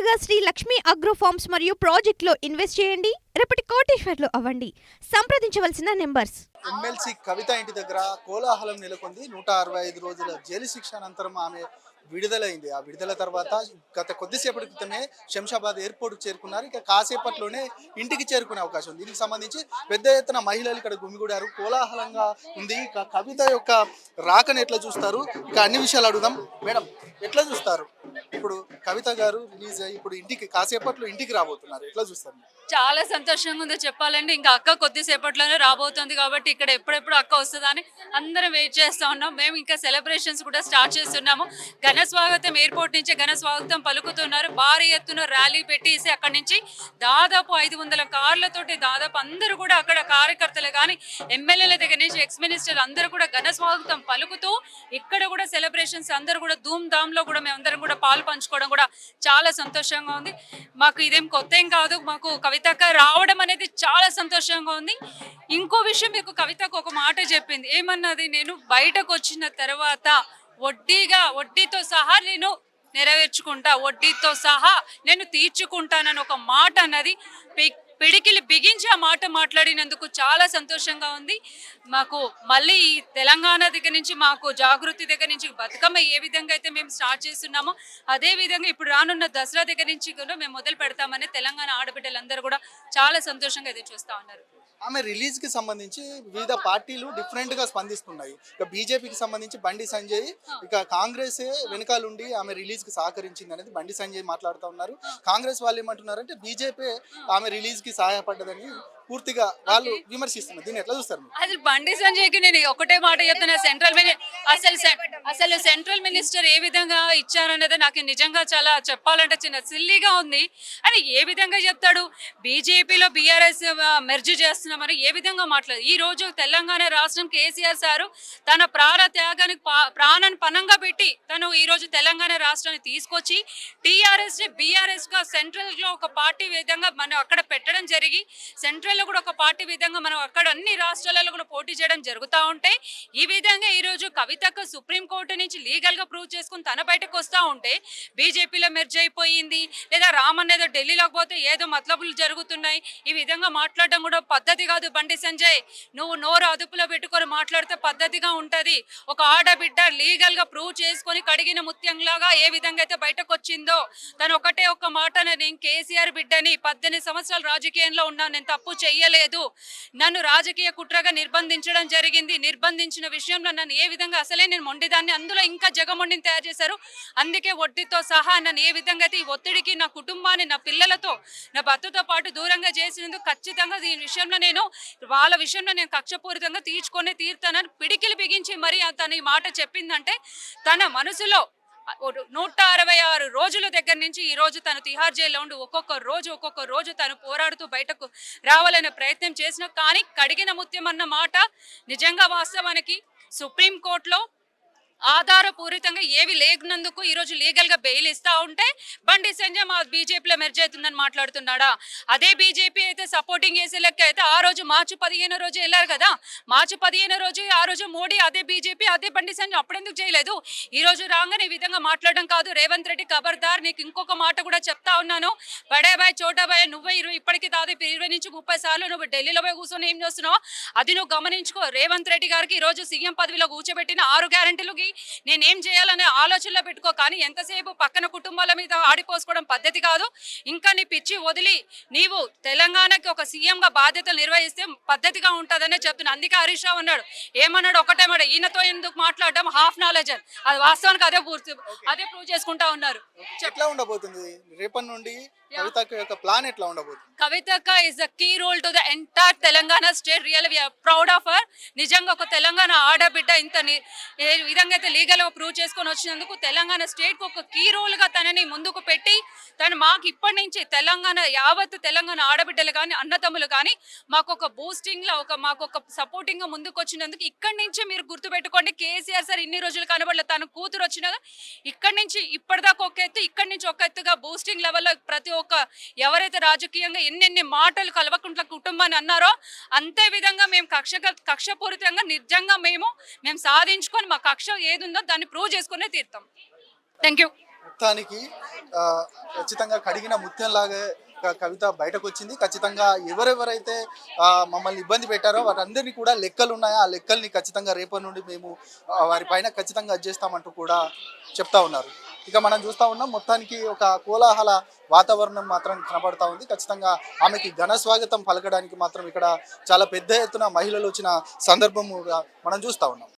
త్వరగా Shri Lakshmi agro forms మరియు ప్రాజెక్టులో ఇన్వెస్ట్ చేయండి. రేపటి కోటీశ్వర్లు అవ్వండి. సంప్రదించవలసిన నెంబర్స్. ఎమ్మెల్సీ కవిత ఇంటి దగ్గర కోలాహలం నెలకొంది. 165 రోజుల జైలు శిక్ష అనంతరం ఆమె విడుదలైంది. ఆ విడుదల తర్వాత గత కొద్దిసేపటి క్రితమే శంషాబాద్ ఎయిర్పోర్ట్కి చేరుకున్నారు. ఇక కాసేపట్లోనే ఇంటికి చేరుకునే అవకాశం ఉంది. దీనికి సంబంధించి పెద్ద ఎత్తున మహిళలు ఇక్కడ గుమిగూడారు. కోలాహలంగా ఉంది. ఇక కవిత యొక్క రాకను ఎట్లా చూస్తారు, ఇక అన్ని విషయాలు అడుగుదాం. మేడం, ఎట్లా చూస్తారు? ఇప్పుడు కవిత గారు రిలీజ్ అయ్యి ఇప్పుడు ఇంటికి కాసేపట్లో ఇంటికి రాబోతున్నారు, ఎట్లా చూస్తారు? చాలా సంతోషంగా ఉందో చెప్పాలంటే. ఇంకా అక్క కొద్దిసేపట్లోనే రాబోతుంది కాబట్టి ఇక్కడ ఎప్పుడెప్పుడు అక్క వస్తుందా అని అందరం వెయిట్ చేస్తూ ఉన్నాం. మేము ఇంకా సెలబ్రేషన్స్ కూడా స్టార్ట్ చేస్తున్నాము. ఘన స్వాగతం ఎయిర్పోర్ట్ నుంచి ఘన స్వాగతం పలుకుతున్నారు. భారీ ఎత్తున ర్యాలీ పెట్టేసి అక్కడి నుంచి దాదాపు 500 కార్లతోటి దాదాపు అందరూ కూడా అక్కడ కార్యకర్తలు కానీ ఎమ్మెల్యేల దగ్గర నుంచి ఎక్స్ మినిస్టర్ అందరూ కూడా ఘన స్వాగతం పలుకుతూ ఇక్కడ కూడా సెలబ్రేషన్స్ అందరూ కూడా ధూమ్ ధామ్ లో కూడా మేమందరం కూడా పాలు పంచుకోవడం కూడా చాలా సంతోషంగా ఉంది. మాకు ఇదేం కొత్త ఏం కాదు. మాకు కవితక్క రావడం అనేది చాలా సంతోషంగా ఉంది. ఇంకో విషయం, మీకు కవితకు ఒక మాట చెప్పింది. ఏమన్నది, నేను బయటకు వచ్చిన తర్వాత వడ్డీతో సహా నేను నెరవేర్చుకుంటా, వడ్డీతో సహా నేను తీర్చుకుంటానని ఒక మాట అన్నది. పిడికిలి బిగించి ఆ మాట మాట్లాడినందుకు చాలా సంతోషంగా ఉంది. మాకు మళ్ళీ ఈ తెలంగాణ దగ్గర నుంచి మాకు జాగృతి దగ్గర నుంచి బతుకమ్మ ఏ విధంగా అయితే మేము స్టార్ట్ చేస్తున్నామో అదే విధంగా ఇప్పుడు రానున్న దసరా దగ్గర నుంచి కూడా మేము మొదలు పెడతామని తెలంగాణ ఆడబిడ్డలందరూ కూడా చాలా సంతోషంగా ఎదురు చూస్తూ ఉన్నారు. ఆమె రిలీజ్ కి సంబంధించి వివిధ పార్టీలు డిఫరెంట్ గా స్పందిస్తున్నాయి. ఇక బీజేపీకి సంబంధించి బండి సంజయ్, ఇక కాంగ్రెస్ వెనకాలండి ఆమె రిలీజ్ కి సహకరించింది అనేది బండి సంజయ్ మాట్లాడుతూ ఉన్నారు. కాంగ్రెస్ వాళ్ళు ఏమంటున్నారంటే బీజేపీ ఆమె రిలీజ్ కి సహాయపడ్డదని పూర్తిగా వాళ్ళు విమర్శిస్తున్నారు. దీన్ని ఎట్లా చూస్తారు? అసలు బండి సంజయ్కి నేను ఒకటే మాట చెప్తున్నా, అసలు సెంట్రల్ మినిస్టర్ ఏ విధంగా ఇచ్చారనేది నాకు నిజంగా చాలా చెప్పాలంటే చిన్న సిల్లీగా ఉంది. అని ఏ విధంగా చెప్తాడు? బీజేపీలో బీఆర్ఎస్ మెర్జ్ చేస్తున్నామని ఏ విధంగా మాట్లాడు? ఈ రోజు తెలంగాణ రాష్ట్రం కేసీఆర్ సారు తన ప్రాణ త్యాగానికి ప్రాణాన్ని పనంగా పెట్టి తను ఈ రోజు తెలంగాణ రాష్ట్రాన్ని తీసుకొచ్చి టీఆర్ఎస్ బీఆర్ఎస్ గా సెంట్రల్ లో ఒక పార్టీ విధంగా మనం అక్కడ పెట్టడం జరిగి సెంట్రల్ లో కూడా ఒక పార్టీ విధంగా మనం అక్కడ అన్ని రాష్ట్రాలలో కూడా పోటీ చేయడం జరుగుతూ ఉంటే ఈ విధంగా ఈ రోజు కవితకు సుప్రీంకోర్టు నుంచి లీగల్ గా ప్రూవ్ చేసుకుని తన బయటకు వస్తూ ఉంటే బీజేపీలో మెర్జ్ అయిపోయింది, లేదా రామన్ ఏదో ఢిల్లీలోకి పోతే ఏదో మతలబులు జరుగుతున్నాయి, ఈ విధంగా మాట్లాడడం కూడా పద్ధతి కాదు. బండి సంజయ్, నువ్వు నోరు అదుపులో పెట్టుకొని మాట్లాడితే పద్ధతిగా ఉంటది. ఒక ఆడబిడ్డ లీగల్ గా ప్రూవ్ చేసుకొని కడిగిన ముత్యంలాగా ఏ విధంగా అయితే బయటకు వచ్చిందో తను ఒకటే ఒక్క మాట, నేను కేసీఆర్ బిడ్డని, 18 సంవత్సరాలు రాజకీయంలో ఉన్నాను, నేను తప్పు చెయ్యలేదు, నన్ను రాజకీయ కుట్రగా నిర్బంధించడం జరిగింది, నిర్బంధించిన విషయంలో నన్ను ఏ విధంగా అసలే నేను మొండిదాన్ని, అందులో ఇంకా జగమొండిని తయారు చేశారు, అందుకే వడ్డీతో సహా నన్ను ఏ విధంగా అయితే ఈ ఒత్తిడికి నా కుటుంబాన్ని నా పిల్లలతో నా భర్తతో పాటు దూరంగా చేసినందుకు ఖచ్చితంగా ఈ విషయంలో వాళ్ళ విషయంలో నేను కక్షపూరితంగా తీర్తానని పిడికిలు బిగించి మరి తను ఈ మాట చెప్పిందంటే తన మనసులో 166 రోజుల దగ్గర నుంచి ఈ రోజు తను తిహార్ జైల్లో ఉండి ఒక్కొక్క రోజు తను పోరాడుతూ బయటకు రావాలనే ప్రయత్నం చేసిన, కానీ కడిగిన ముత్యం అన్న మాట నిజంగా వాస్తవానికి సుప్రీంకోర్టులో ఆధారపూరితంగా ఏవి లేకున్నందుకు ఈరోజు లీగల్ గా బెయిల్ ఇస్తా ఉంటే బండి సంజయ్ మా బీజేపీలో మెర్జ్ అవుతుందని మాట్లాడుతున్నాడా? అదే బీజేపీ అయితే సపోర్టింగ్ చేసే లెక్క అయితే ఆ రోజు మార్చి 15 రోజు వెళ్ళారు కదా, మార్చి 15 రోజు ఆ రోజు మోడీ అదే బీజేపీ అదే బండి సంజయ్ అప్పుడెందుకు చేయలేదు? ఈ రోజు రాగానే ఈ విధంగా మాట్లాడడం కాదు. రేవంత్ రెడ్డి ఖబర్దార్, నీకు ఇంకొక మాట కూడా చెప్తా ఉన్నాను, బడేబాయ్ చోటాబాయ్, నువ్వు ఇప్పటికీ దాదాపు 20 నుంచి 30 సార్లు నువ్వు ఢిల్లీలో పోయి కూర్చొని ఏం చేస్తున్నావు అది నువ్వు గమనించుకో. రేవంత్ రెడ్డి గారికి ఈ రోజు సీఎం పదవిలో కూర్చోబెట్టిన 6 గ్యారెంటీలు నేనేం చేయాలనే ఆలోచనలో పెట్టుకో, కానీ ఎంతసేపు పక్కన కుటుంబాల మీద ఆడిపోసుకోవడం పద్ధతి కాదు. ఇంకా నీ పిచ్చి వదిలి నీవు తెలంగాణకి ఒక సీఎం గా బాధ్యతలు నిర్వహిస్తే పద్ధతిగా ఉంటుందనే చెప్తున్నా. అందుకే హరీష్ రావు అన్నాడు, ఏమన్నాడు, ఒకటే మాట, ఈయనతో ఎందుకు మాట్లాడడం, హాఫ్ నాలెడ్జ్ అని. అది వాస్తవానికి అదే ప్రూవ్ చేసుకుంటా ఉన్నారు. ఎట్లా ఉండబోతుంది రేపటి నుండి కవితక్క యొక్క ప్లాన్ ఎట్లా ఉండబోతుంది? కవితక్క is a key role to the entire Telangana state. Real we are proud of her. నిజంగా ఒక తెలంగాణ ఆడబిడ్డ ఇంత ఏ విధంగా అయితే లీగల్ గా ప్రూవ్ చేసుకొని వచ్చినందుకు తెలంగాణ స్టేట్ కు ఒక కీ రోల్ గా తనని ముందుకు పెట్టి తను మాకు ఇప్పటి నుంచి యావత్ తెలంగాణ ఆడబిడ్డలు కానీ అన్నతమ్ములు కానీ మాకు ఒక బూస్టింగ్ లో మాకు ఒక సపోర్టింగ్ గా ముందుకు వచ్చినందుకు ఇక్కడి నుంచి మీరు గుర్తుపెట్టుకోండి, కేసీఆర్ సార్ ఇన్ని రోజులు కనబడలేదు, తన కూతురు వచ్చినదా ఇక్కడి నుంచి ఇప్పటిదాకా ఒక ఎత్తు, ఇక్కడి నుంచి ఒక ఎత్తుగా బూస్టింగ్ లెవెల్లో ప్రతి ఒక్క ఎవరైతే రాజకీయంగా ఎన్నెన్ని మాటలు కలవకుంట్ల కుటుంబాన్ని అన్నారో అంతే విధంగా మేము కక్షపూరితంగా నిజంగా మేము సాధించుకొని మా కక్ష ఏదుందో దాన్ని ప్రూవ్ చేసుకునే తీరుతాం. Thank you. మొత్తానికి ఆ, ఖచ్చితంగా కడిగిన ముత్యంలాగా కవిత బయటకు వచ్చింది. ఖచ్చితంగా ఎవరెవరైతే మమ్మల్ని ఇబ్బంది పెట్టారో వారందరినీ కూడా లెక్కలు ఉన్నాయో ఆ లెక్కల్ని ఖచ్చితంగా రేపటి నుండి మేము వారి పైన ఖచ్చితంగా చేస్తామంటూ కూడా చెప్తా ఉన్నారు. ఇక మనం చూస్తా ఉన్నాం మొత్తానికి ఒక కోలాహల వాతావరణం మాత్రం కనబడతా ఉంది. ఖచ్చితంగా ఆమెకి ఘన స్వాగతం పలకడానికి మాత్రం ఇక్కడ చాలా పెద్ద ఎత్తున మహిళలు వచ్చిన సందర్భం మనం చూస్తా ఉన్నాం.